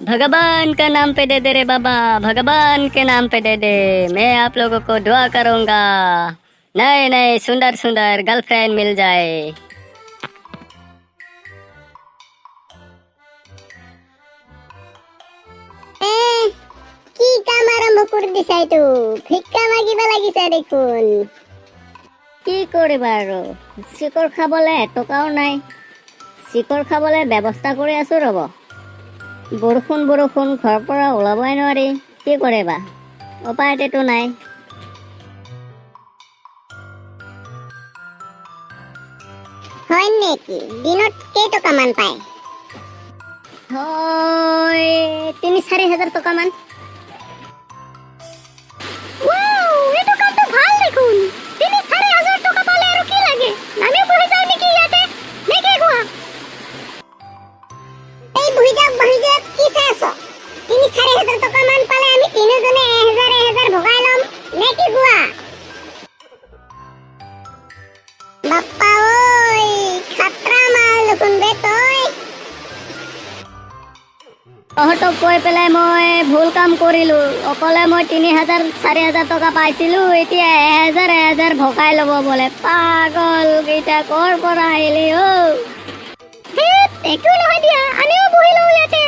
भगवान का नाम पे दे दे रे बाबा, भगवान के नाम पे दे दे। मैं आप लोगों को दुआ करूंगा नए नए सुंदर सुंदर गर्लफ्रेंड मिल जाए। কি কাম আৰম্ভ কৰি দিছা? এইটো ভিক্ষা মাগিব লাগিছে দেখোন। কি কৰিবা আৰু, চিকৰ খাবলে টকাও নাই। চিকৰ খাবলে ব্যৱস্থা কৰি আছো ৰ'ব। বৰষুণ ঘৰৰ পৰা ওলাবই নোৱাৰি, কি কৰিবা, উপায়টো নাই। হয় নেকি? দিনত কেইটকামান পায়? হয় ৩-৪ হাজাৰ টকামান। এইটো কামটো ভাল দেখোন। ৩-৪ হাজাৰ টকা পালে আৰু কি লাগে? আমিও বহি যাওঁ নেকি ইয়াতে? নেকি কোৱা? এই বহি যাওক কি চাই আছ? ৩-৪ হাজাৰ টকামান পালে আমি তিনিজনে ১,০০০ ভগাই ল'ম, নেকি কোৱা? বাপ্পা ঐ, খাতৰা মাল দেখোন বে তই। তহঁতক কৈ পেলাই মই ভুল কাম কৰিলো। অকলে মই ৩,০০০-৪,০০০ টকা পাইছিলো, এতিয়া ১,০০০ ভগাই ল'ব বোলে। পাগল কেইটা ক'ৰ পৰা আহিলি অ? একো নহয় দিয়া, আমিও বহি লওঁ ইয়াতে।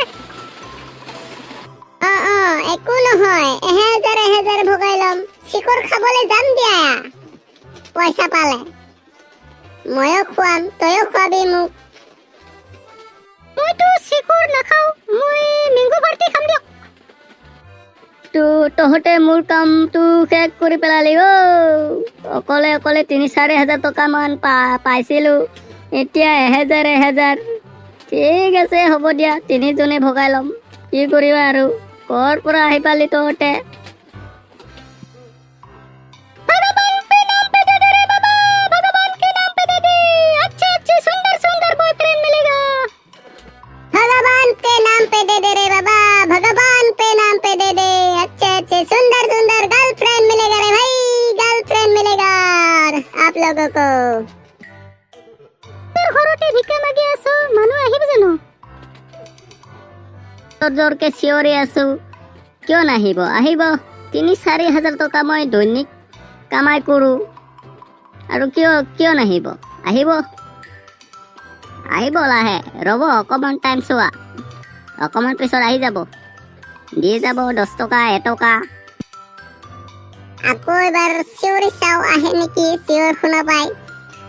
একো নহয়, ১,০০০ ভগাই ল'ম। চিকৰ খাবলৈ যাম দিয়া পইচা পালে। ময়ো খুৱাম, তয়ো খুৱাবি মোক। মইতো চিকৰ নাখাওঁ, মই মেংগো পাৰ্টি খাম দিয়ক। তহঁতে মোৰ কামটো শেষ কৰি পেলালি অ। অকলে ৩-৪ হাজাৰ টকামান পাইছিলো, এতিয়া ১,০০০। ঠিক আছে হ'ব দিয়া, তিনিজনে ভগাই ল'ম। কি কৰিবা আৰু, ক'ৰ পৰা আহি পালি তহঁতে? জোৰকে চিঞৰি আছো, কিয় নাহিব? আহিব। ৩-৪ হাজাৰ টকা মই দৈনিক কামাই কৰো, আৰু কিয় নাহিব? আহিব লাহে, ৰ'ব অকণমান টাইম চোৱা, অকণমান পিছত আহি যাব, দি যাব 10 টকা 1 টকা। আকৌ এবাৰ চিঞৰি চাওঁ আহে নেকি, চিঞৰ শুনা পাই।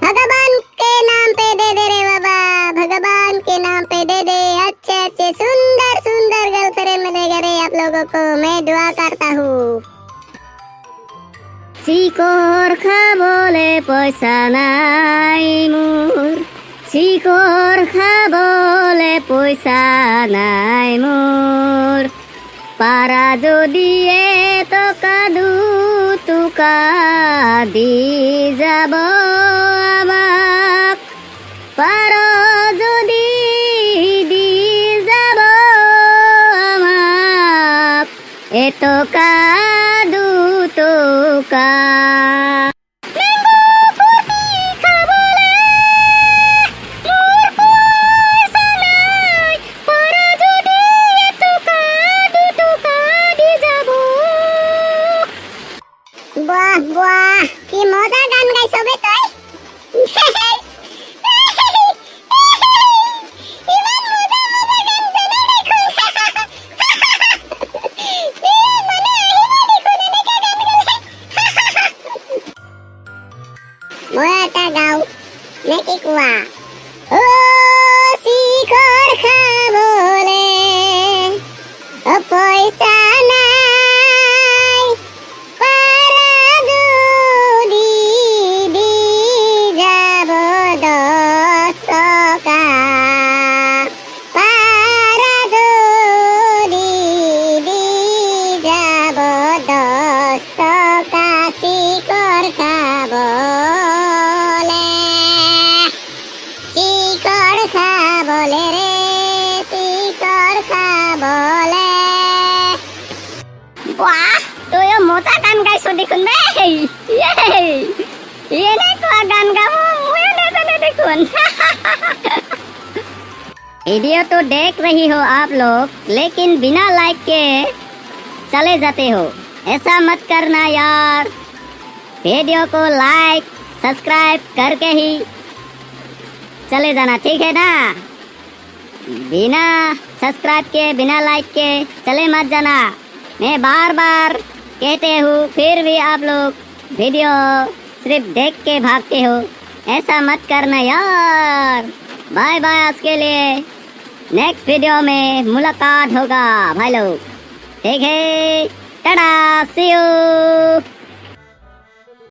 भगवान के नाम पे दे दे रे बाबा, भगवान के नाम पे दे दे। अच्छे सुंदर सुंदर गर्लफ्रेंड मिलेगा रे आप लोगों को, मैं दुआ करता हूँ। চিকৰ খাবলে পইচা নাই মোৰ, চিকৰ খাবলে পইচা নাই মোৰ। পাৰা যদি এটকা 2 টকা দি যাব আমাক, পাৰ যদি দি যাব আমাক, এটকা 2 টকা। বাহ কি মজা গান গাইছ বে তই। মই এটা গাওঁ, নেকি কোৱা? অ চিকৰ খাবলে পইচা নাই, পাৰা যদি দি যাব 10 টকা, পাৰা যদি দি যাব 10 টকা চিকৰ খাবলে, চিকৰ খাবলে ৰে, চিকৰ খাবলে। বাহ, তই মজা গান গাইছ দেখোন দেই। এনেকুৱা গান গাব ময়ো নাজানো দেখোন। वीडियो तो देख रही हो आप लोग, लेकिन बिना लाइक के चले जाते हो। ऐसा मत करना यार। वीडियो को लाइक सब्सक्राइब करके ही चले जाना, ठीक है ना? बिना सब्सक्राइब के, बिना लाइक के चले मत जाना। मैं बार बार कहते हूँ, फिर भी आप लोग वीडियो सिर्फ देख के भागते हो। ऐसा मत करना यार। बाय बाय आज के लिए। नेक्स्ट वीडियो में मुलाकात होगा भाई लोग, ठीक है? टाटा, सी यू।